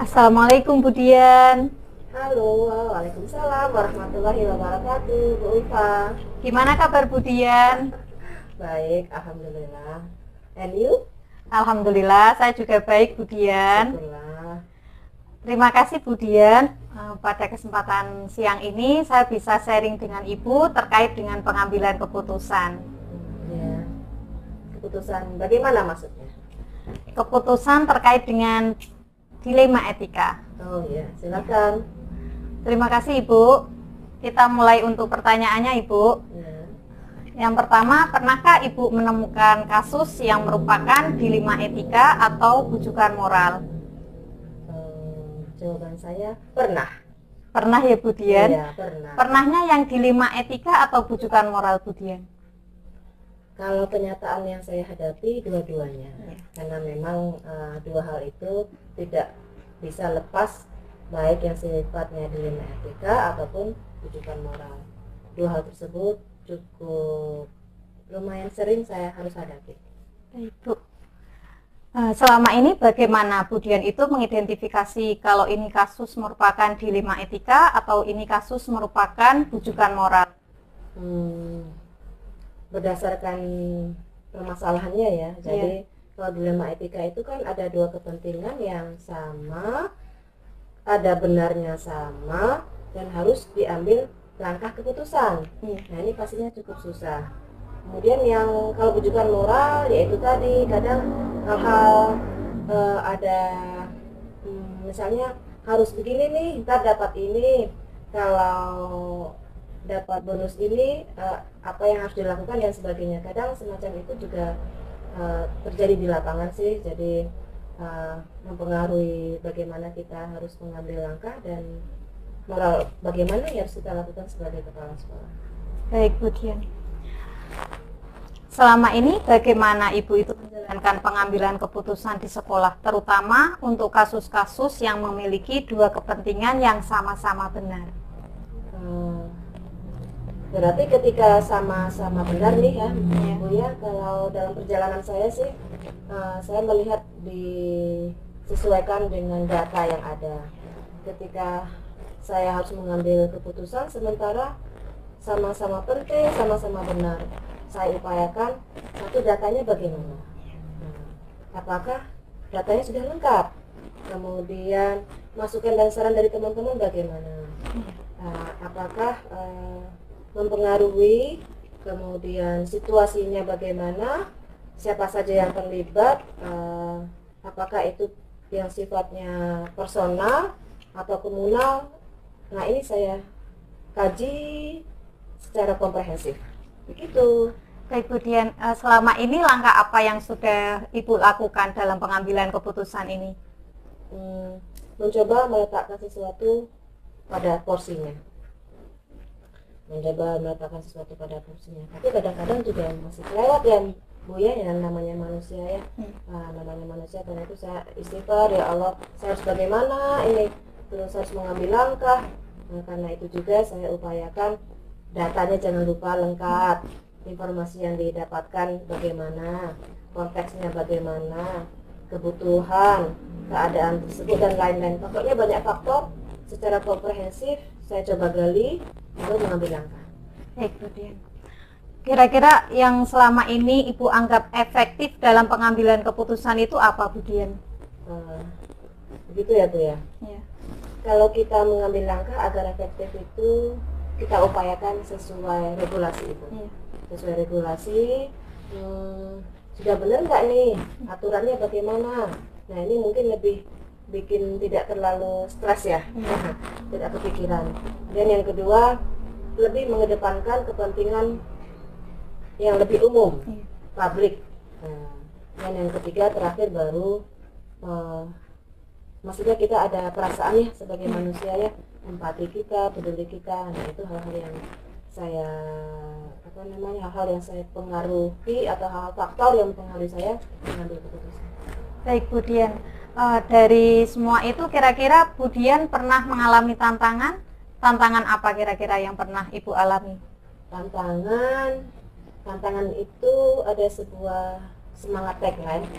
Assalamualaikum Bu Dian. Halo, waalaikumsalam warahmatullahi wabarakatuh, Bu Ulfa. Gimana kabar Bu Dian? Baik, alhamdulillah. And you? Alhamdulillah, saya juga baik Bu Dian. Syukurlah. Terima kasih Bu Dian. Pada kesempatan siang ini saya bisa sharing dengan Ibu terkait dengan pengambilan keputusan. Ya. Keputusan bagaimana maksudnya? Keputusan terkait dengan dilema etika. Oh ya, silakan. Terima kasih Ibu. Kita mulai untuk pertanyaannya Ibu. Ya. Yang pertama, pernahkah Ibu menemukan kasus yang merupakan dilema etika atau bujukan moral? Jawaban saya pernah. Pernah ya Bu Dian? Iya, pernah. Pernahnya yang dilema etika atau bujukan moral Bu Dian? Kalau kenyataan yang saya hadapi dua-duanya, karena memang dua hal itu tidak bisa lepas, baik yang sifatnya dilema etika ataupun bujukan moral. Dua hal tersebut cukup lumayan sering saya harus hadapi. Baik Bu. Selama ini bagaimana Bu Dian itu mengidentifikasi kalau ini kasus merupakan dilema etika atau ini kasus merupakan bujukan moral? Berdasarkan permasalahannya ya. Jadi kalau dilema etika itu kan ada dua kepentingan yang sama, ada benarnya sama, dan harus diambil langkah keputusan. Nah ini pastinya cukup susah. Kemudian yang kalau bujukan moral yaitu tadi kadang hal-hal ada misalnya harus begini nih, ntar dapat ini, kalau dapat bonus ini apa yang harus dilakukan dan sebagainya. Kadang semacam itu juga terjadi di lapangan sih, jadi mempengaruhi bagaimana kita harus mengambil langkah dan moral bagaimana yang harus kita lakukan sebagai kepala sekolah. Baik Bu Dian. Selama ini bagaimana Ibu itu menjalankan pengambilan keputusan di sekolah, terutama untuk kasus-kasus yang memiliki dua kepentingan yang sama-sama benar? Berarti ketika sama-sama benar nih ya, Bu ya, kalau dalam perjalanan saya sih, saya melihat disesuaikan dengan data yang ada. Ketika saya harus mengambil keputusan, sementara sama-sama penting, sama-sama benar, saya upayakan satu datanya bagaimana. Apakah datanya sudah lengkap? Kemudian masukan dan saran dari teman-teman bagaimana? Apakah mempengaruhi, kemudian situasinya bagaimana, siapa saja yang terlibat, apakah itu yang sifatnya personal atau komunal. Nah ini saya kaji secara komprehensif begitu. Baik Bu Dian, selama ini langkah apa yang sudah Ibu lakukan dalam pengambilan keputusan ini? Mencoba meletakkan sesuatu pada porsinya. Tapi kadang-kadang juga masih kelewat ya Bu ya, yang namanya manusia ya. Namanya manusia, karena itu saya istighfar, ya Allah saya harus bagaimana ini, terus harus mengambil langkah. Karena itu juga saya upayakan datanya jangan lupa lengkap, informasi yang didapatkan bagaimana, konteksnya bagaimana, kebutuhan, keadaan tersebut dan lain-lain. Pokoknya banyak faktor, secara komprehensif saya coba gali untuk mengambil langkah. Baik Bu Dian. Kira-kira yang selama ini Ibu anggap efektif dalam pengambilan keputusan itu apa Bu Dian? Begitu ya Bu ya? Ya. Kalau kita mengambil langkah agar efektif itu kita upayakan sesuai regulasi itu. Sesuai regulasi, sudah benar nggak nih aturannya bagaimana? Nah ini mungkin lebih bikin tidak terlalu stres ya, tidak kepikiran. Dan yang kedua, lebih mengedepankan kepentingan yang lebih umum, publik. Dan yang ketiga, terakhir baru maksudnya kita ada perasaan ya sebagai manusia ya, empati kita, peduli kita. Nah itu hal-hal yang saya hal-hal yang saya pengaruhi atau hal faktor yang mempengaruhi saya mengambil keputusan. Baik Bu Dian, dari semua itu kira-kira Bu Dian pernah mengalami tantangan apa kira-kira yang pernah Ibu alami? Tantangan itu ada sebuah semangat tagline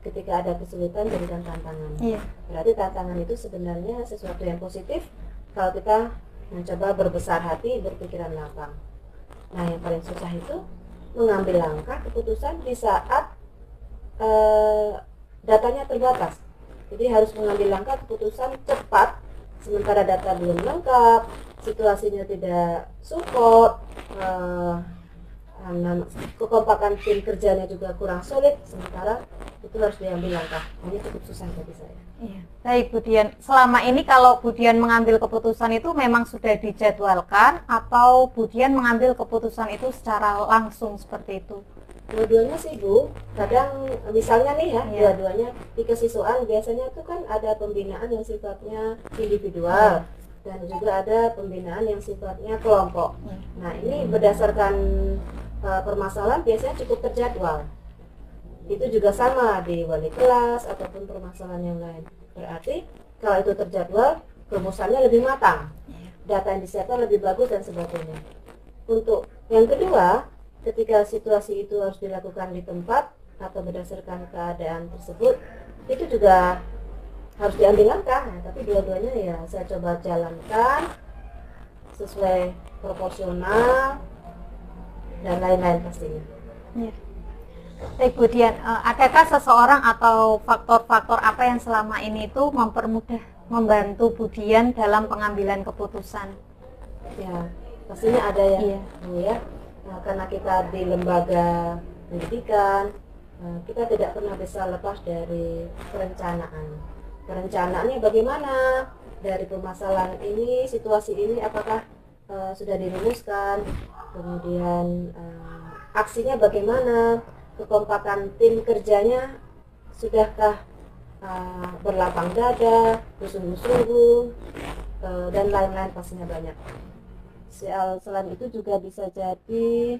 ketika ada kesulitan jadikan tantangan. Iya. Berarti tantangan itu sebenarnya sesuatu yang positif kalau kita mencoba berbesar hati, berpikiran lapang. Nah, yang paling susah itu mengambil langkah keputusan di saat datanya terbatas. Jadi harus mengambil langkah keputusan cepat, sementara data belum lengkap, situasinya tidak support, kekompakan tim kerjanya juga kurang solid, sementara itu harus diambil langkah. Ini cukup susah bagi saya. Iya. Baik Bu Dian, selama ini kalau Bu Dian mengambil keputusan itu memang sudah dijadwalkan atau Bu Dian mengambil keputusan itu secara langsung seperti itu? Dua-duanya sih Bu, kadang misalnya nih ya, Iya. dua-duanya di kesiswaan biasanya itu kan ada pembinaan yang sifatnya individual dan juga ada pembinaan yang sifatnya kelompok. Nah, ini berdasarkan permasalahan biasanya cukup terjadwal. Itu juga sama di wali kelas ataupun permasalahan yang lain. Berarti kalau itu terjadwal, rumusannya lebih matang, data yang disiapkan lebih bagus dan sebagainya. Untuk yang kedua, ketika situasi itu harus dilakukan di tempat atau berdasarkan keadaan tersebut, itu juga harus diambil langkah. Nah, tapi dua-duanya ya saya coba jalankan sesuai proporsional dan lain-lain pastinya. Iya. Baik Bu Dian, adakah seseorang atau faktor-faktor apa yang selama ini itu mempermudah, membantu Bu Dian dalam pengambilan keputusan? Ya, pastinya ada ya, Iya. Bu ya. Nah, karena kita di lembaga pendidikan, kita tidak pernah bisa lepas dari perencanaan. Perencanaannya bagaimana? Dari permasalahan ini, situasi ini, apakah sudah dirumuskan? Kemudian aksinya bagaimana? Kekompakan tim kerjanya sudahkah berlapang dada, bersungguh-sungguh, dan lain-lain pastinya banyak. Selain itu juga bisa jadi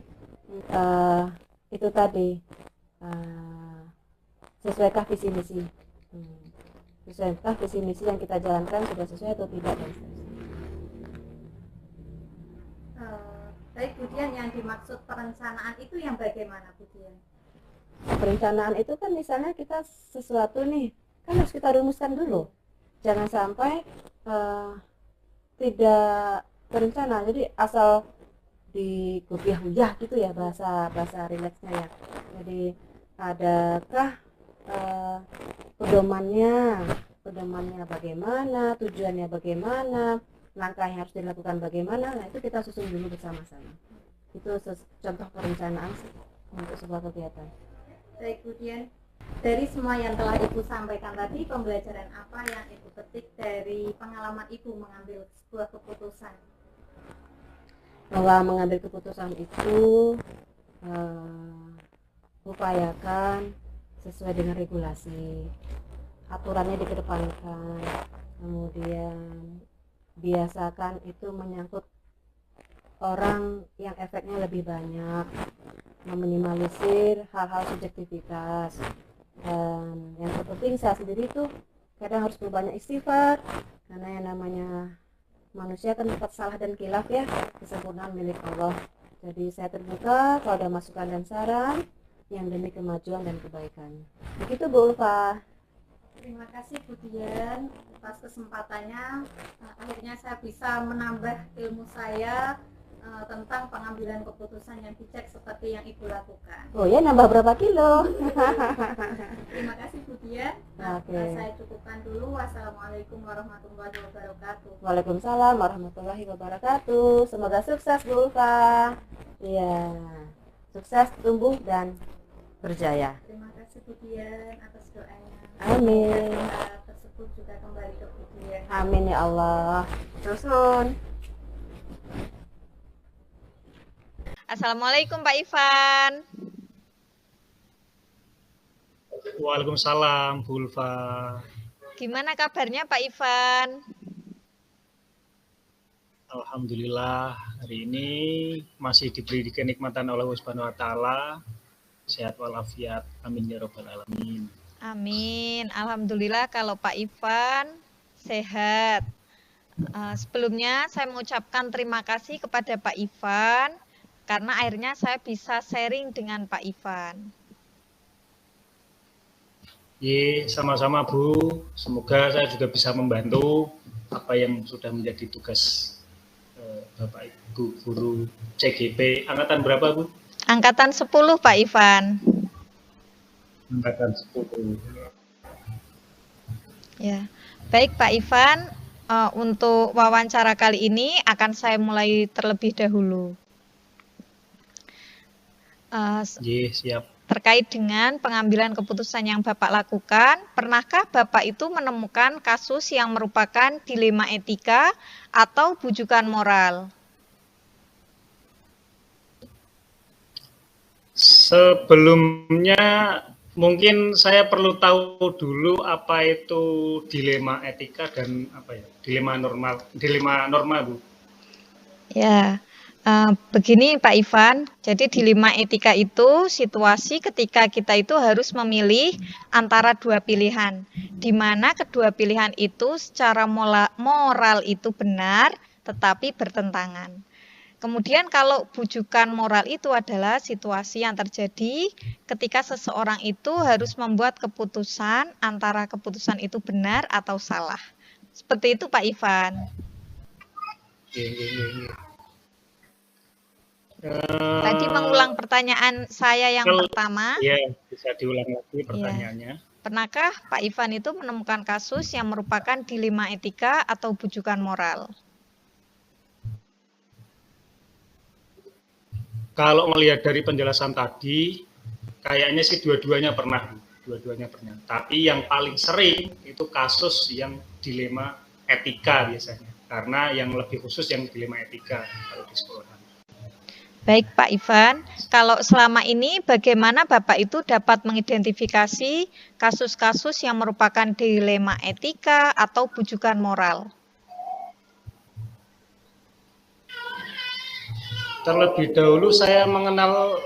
itu tadi sesuaikah visi misi, sesuaikah visi misi yang kita jalankan sudah sesuai atau tidak dan seterusnya. Baik Bu Dian, yang dimaksud perencanaan itu yang bagaimana Bu Dian? Perencanaan itu kan misalnya kita sesuatu nih kan harus kita rumuskan dulu, jangan sampai tidak terencana, jadi asal diguyah-guyah gitu ya, bahasa rileksnya ya. Jadi adakah pedomannya bagaimana, tujuannya bagaimana, langkah yang harus dilakukan bagaimana. Nah, itu kita susun dulu bersama-sama. Itu contoh perencanaan untuk sebuah kegiatan. Baik Bu Dian, dari semua yang telah Ibu sampaikan tadi, pembelajaran apa yang Ibu petik dari pengalaman Ibu mengambil sebuah keputusan? Bahwa mengambil keputusan itu upayakan sesuai dengan regulasi, aturannya dikedepankan, kemudian biasakan itu menyangkut orang yang efeknya lebih banyak, meminimalisir hal-hal subjektivitas, dan yang terpenting saya sendiri itu kadang harus berbanyak istighfar, karena yang namanya manusia kan dapat salah dan khilaf ya, kesempurnaan milik Allah. Jadi saya terbuka kalau ada masukan dan saran yang demi kemajuan dan kebaikan. Begitu Bu Ulfa. Terima kasih Bu Dian atas kesempatannya. Akhirnya saya bisa menambah ilmu saya tentang pengambilan keputusan yang bijak seperti yang Ibu lakukan. Oh ya, nambah berapa kilo? Terima kasih Bu Dian. Oke. Saya cukupkan dulu. Wassalamualaikum warahmatullahi wabarakatuh. Waalaikumsalam warahmatullahi wabarakatuh. Semoga sukses Bu Ulfa. Iya, sukses, tumbuh dan berjaya. Terima kasih Bu Dian atas doanya. Amin. Doa tersebut juga kembali ke Bu Dian. Amin ya Allah. Terus. Assalamualaikum Pak Ivan. Waalaikumsalam Bu Ulfa. Gimana kabarnya Pak Ivan? Alhamdulillah hari ini masih diberi kenikmatan Allah Subhanahu wa taala. Sehat walafiat. Amin ya rabbal alamin. Amin. Alhamdulillah kalau Pak Ivan sehat. Sebelumnya saya mengucapkan terima kasih kepada Pak Ivan karena akhirnya saya bisa sharing dengan Pak Ivan. Sama-sama Bu. Semoga saya juga bisa membantu apa yang sudah menjadi tugas Bapak Ibu Guru CGP. Angkatan berapa Bu? Angkatan 10 Pak Ivan. Angkatan 10. Ya, baik Pak Ivan, untuk wawancara kali ini akan saya mulai terlebih dahulu. Siap. Terkait dengan pengambilan keputusan yang Bapak lakukan, pernahkah Bapak itu menemukan kasus yang merupakan dilema etika atau bujukan moral? Sebelumnya mungkin saya perlu tahu dulu apa itu dilema etika dan dilema norma Bu. Ya, begini Pak Ivan, jadi dilema etika itu situasi ketika kita itu harus memilih antara dua pilihan, di mana kedua pilihan itu secara moral itu benar, tetapi bertentangan. Kemudian kalau bujukan moral itu adalah situasi yang terjadi ketika seseorang itu harus membuat keputusan antara keputusan itu benar atau salah. Seperti itu Pak Ivan. Tadi mengulang pertanyaan saya yang pertama. Iya, bisa diulang lagi pertanyaannya. Pernahkah Pak Ivan itu menemukan kasus yang merupakan dilema etika atau bujukan moral? Kalau melihat dari penjelasan tadi, kayaknya sih dua-duanya pernah. Tapi yang paling sering itu kasus yang dilema etika biasanya. Karena yang lebih khusus yang dilema etika kalau di sekolah. Baik Pak Ivan, kalau selama ini bagaimana Bapak itu dapat mengidentifikasi kasus-kasus yang merupakan dilema etika atau bujukan moral? Terlebih dahulu saya mengenal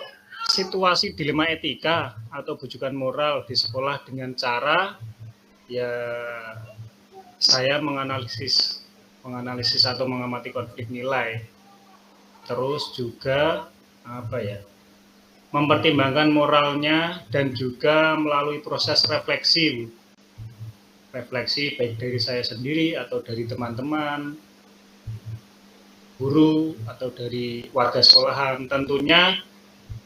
situasi dilema etika atau bujukan moral di sekolah dengan cara saya menganalisis atau mengamati konflik nilai. Terus juga mempertimbangkan moralnya dan juga melalui proses refleksi baik dari saya sendiri atau dari teman-teman, guru atau dari warga sekolahan. Tentunya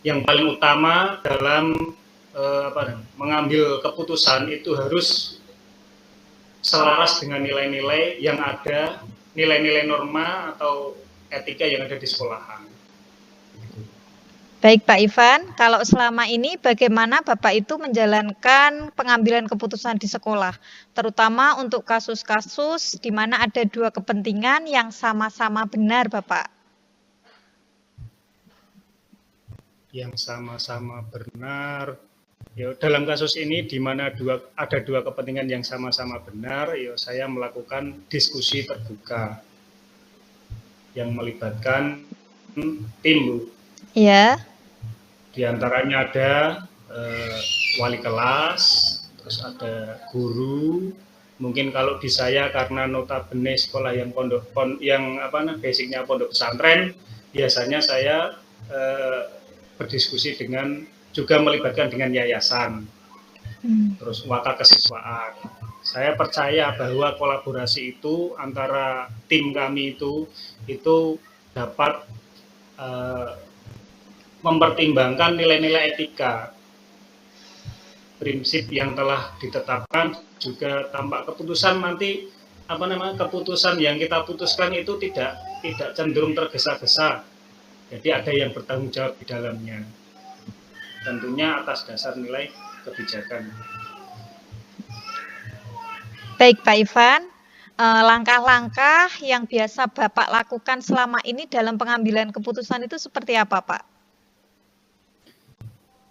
yang paling utama dalam mengambil keputusan itu harus selaras dengan nilai-nilai yang ada, nilai-nilai norma atau etika yang ada di sekolahan. Baik Pak Ivan, kalau selama ini bagaimana Bapak itu menjalankan pengambilan keputusan di sekolah, terutama untuk kasus-kasus di mana ada dua kepentingan yang sama-sama benar Bapak? Yang sama-sama benar, dalam kasus ini di mana ada dua kepentingan yang sama-sama benar, saya melakukan diskusi terbuka yang melibatkan tim Bu. Iya. Di antaranya ada wali kelas, terus ada guru. Mungkin kalau di saya karena notabene sekolah yang basicnya pondok pesantren, biasanya saya berdiskusi juga melibatkan dengan yayasan, terus wakil kesiswaan. Saya percaya bahwa kolaborasi itu antara tim kami itu dapat mempertimbangkan nilai-nilai etika, prinsip yang telah ditetapkan, juga tampak keputusan nanti keputusan yang kita putuskan itu tidak cenderung tergesa-gesa. Jadi ada yang bertanggung jawab di dalamnya. Tentunya atas dasar nilai kebijakan. Baik Pak Ivan, langkah-langkah yang biasa Bapak lakukan selama ini dalam pengambilan keputusan itu seperti apa Pak?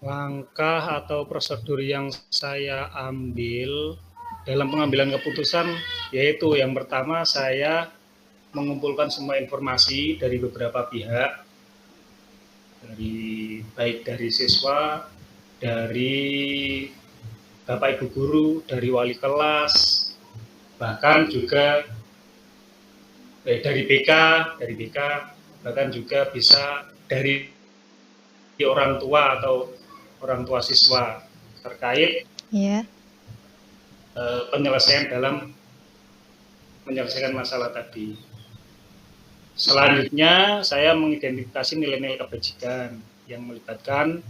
Langkah atau prosedur yang saya ambil dalam pengambilan keputusan yaitu yang pertama saya mengumpulkan semua informasi dari beberapa pihak, baik dari siswa, dari Bapak Ibu guru, dari wali kelas, bahkan juga dari BK, bahkan juga bisa dari orang tua atau orang tua siswa terkait penyelesaian dalam menyelesaikan masalah tadi. Selanjutnya saya mengidentifikasi nilai-nilai kebajikan yang melibatkan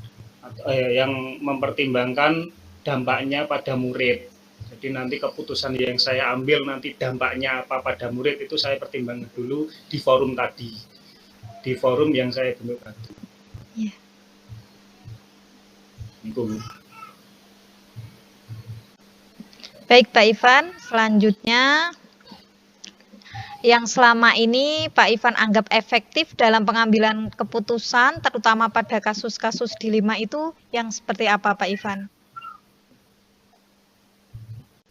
yang mempertimbangkan dampaknya pada murid. Jadi nanti keputusan yang saya ambil nanti dampaknya apa pada murid itu saya pertimbangkan dulu di forum tadi, di forum yang saya bentuk tadi. Ya. Itu. Baik Pak Ivan, selanjutnya yang selama ini Pak Ivan anggap efektif dalam pengambilan keputusan, terutama pada kasus-kasus dilema itu yang seperti apa Pak Ivan?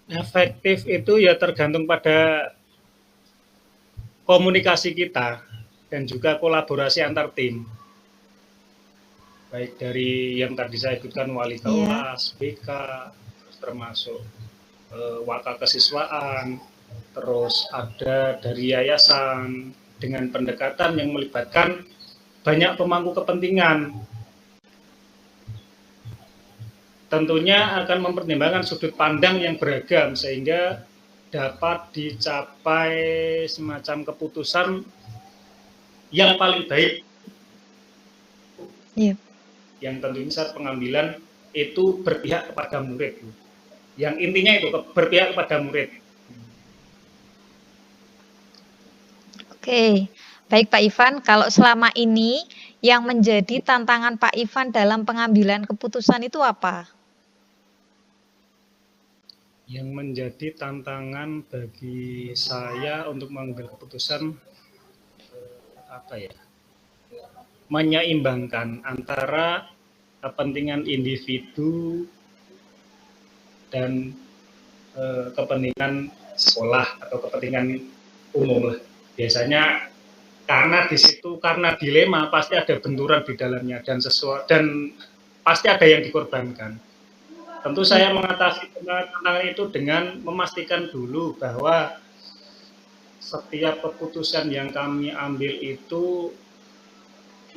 Efektif itu ya tergantung pada komunikasi kita dan juga kolaborasi antar tim. Baik dari yang tadi saya sebutkan wali kelas, BK, termasuk wakil kesiswaan, terus ada dari yayasan dengan pendekatan yang melibatkan banyak pemangku kepentingan. Tentunya akan mempertimbangkan sudut pandang yang beragam sehingga dapat dicapai semacam keputusan yang paling baik. Yep. Yang tentunya saat pengambilan itu berpihak kepada murid. Yang intinya itu berpihak kepada murid. Oke, baik Pak Ivan, kalau selama ini yang menjadi tantangan Pak Ivan dalam pengambilan keputusan itu apa? Yang menjadi tantangan bagi saya untuk mengambil keputusan apa ya? Menyeimbangkan antara kepentingan individu dan kepentingan sekolah atau kepentingan umum lah. Biasanya karena di situ karena dilema pasti ada benturan di dalamnya dan pasti ada yang dikorbankan. Tentu saya mengatasi tantangan itu dengan memastikan dulu bahwa setiap keputusan yang kami ambil itu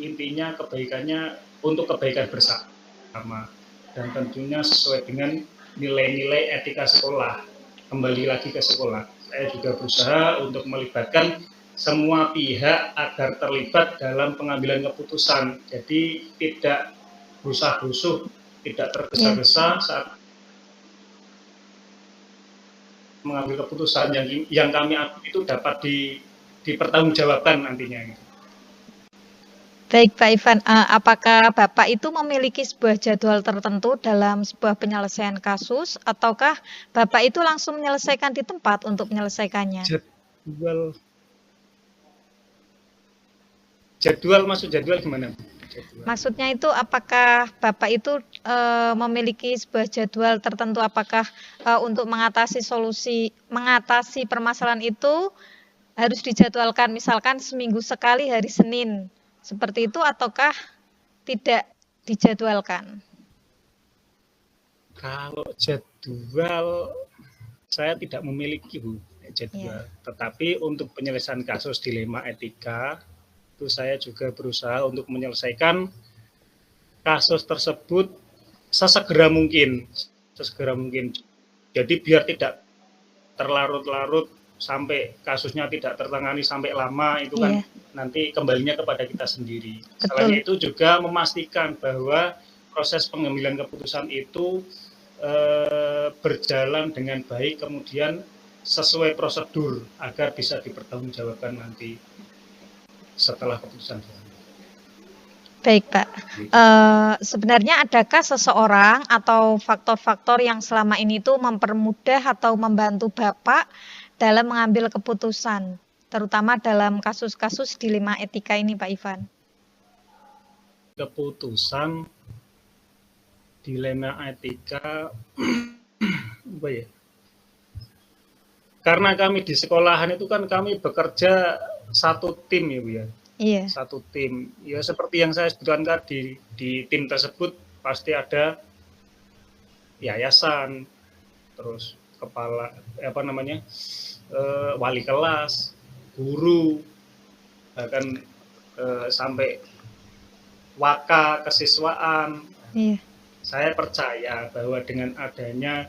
intinya kebaikannya untuk kebaikan bersama dan tentunya sesuai dengan nilai-nilai etika sekolah. Kembali lagi ke sekolah, saya juga berusaha untuk melibatkan semua pihak agar terlibat dalam pengambilan keputusan. Jadi tidak rusuh-rusuh, tidak tergesa-gesa saat mengambil keputusan yang kami ambil itu dapat dipertanggungjawabkan nantinya. Baik Pak Ivan, apakah Bapak itu memiliki sebuah jadwal tertentu dalam sebuah penyelesaian kasus, ataukah Bapak itu langsung menyelesaikan di tempat untuk menyelesaikannya? Jadwal maksud jadwal gimana? Maksudnya itu apakah Bapak itu memiliki sebuah jadwal tertentu, apakah untuk mengatasi permasalahan itu harus dijadwalkan misalkan seminggu sekali hari Senin, seperti itu ataukah tidak dijadwalkan? Kalau jadwal saya tidak memiliki Bu jadwal, tetapi untuk penyelesaian kasus dilema etika itu saya juga berusaha untuk menyelesaikan kasus tersebut sesegera mungkin. Jadi biar tidak terlarut-larut sampai kasusnya tidak tertangani sampai lama itu kan nanti kembalinya kepada kita sendiri. Selain itu juga memastikan bahwa proses pengambilan keputusan itu berjalan dengan baik, kemudian sesuai prosedur agar bisa dipertanggungjawabkan nanti setelah keputusan. Baik Pak, sebenarnya adakah seseorang atau faktor-faktor yang selama ini tuh mempermudah atau membantu Bapak dalam mengambil keputusan, terutama dalam kasus-kasus dilema etika ini Pak Ivan? Keputusan dilema etika, apa ya? Karena kami di sekolahan itu kan kami bekerja satu tim ya Bu ya. Iya. Satu tim. Ya seperti yang saya sebutkan tadi, di tim tersebut pasti ada yayasan, terus kepala wali kelas, guru, bahkan sampai waka kesiswaan. Iya. Saya percaya bahwa dengan adanya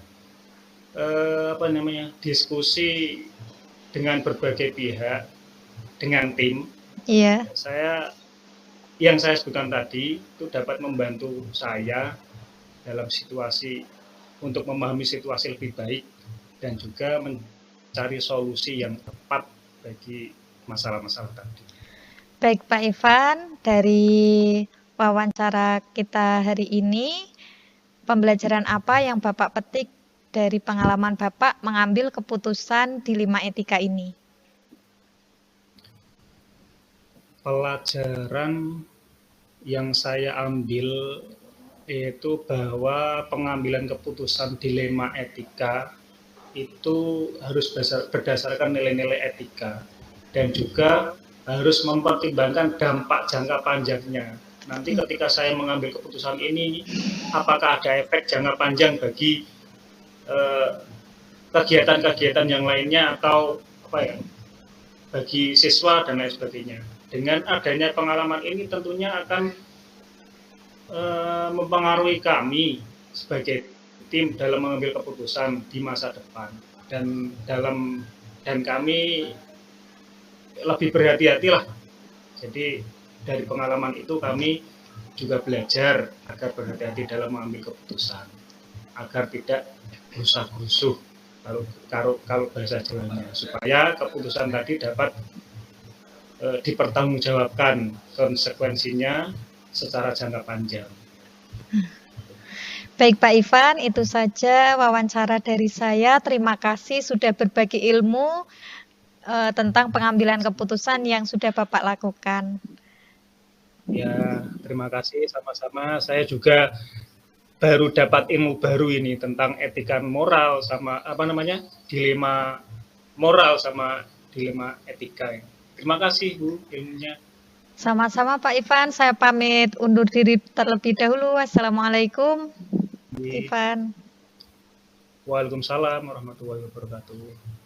diskusi dengan berbagai pihak, dengan tim, Iya. yang saya sebutkan tadi itu dapat membantu saya dalam situasi untuk memahami situasi lebih baik dan juga mencari solusi yang tepat bagi masalah-masalah tadi. Baik Pak Ivan, dari wawancara kita hari ini, pembelajaran apa yang Bapak petik dari pengalaman Bapak mengambil keputusan dilema etika ini? Pelajaran yang saya ambil yaitu bahwa pengambilan keputusan dilema etika itu harus berdasarkan nilai-nilai etika dan juga harus mempertimbangkan dampak jangka panjangnya. Nanti ketika saya mengambil keputusan ini, apakah ada efek jangka panjang bagi kegiatan-kegiatan yang lainnya atau bagi siswa dan lain sebagainya. Dengan adanya pengalaman ini tentunya akan mempengaruhi kami sebagai tim dalam mengambil keputusan di masa depan dan kami lebih berhati-hatilah. Jadi dari pengalaman itu kami juga belajar agar berhati-hati dalam mengambil keputusan agar tidak rusak-rusuh kalau bahasa Jawanya, supaya keputusan tadi dapat dipertanggungjawabkan konsekuensinya secara jangka panjang. Baik Pak Ivan, itu saja wawancara dari saya. Terima kasih sudah berbagi ilmu tentang pengambilan keputusan yang sudah Bapak lakukan. Ya, terima kasih sama-sama. Saya juga baru dapat ilmu baru ini tentang etika moral sama dilema moral sama dilema etika. Terima kasih Bu ilmunya. Sama-sama Pak Ivan, saya pamit undur diri terlebih dahulu. Wassalamualaikum. Ivan. Waalaikumsalam warahmatullahi wabarakatuh.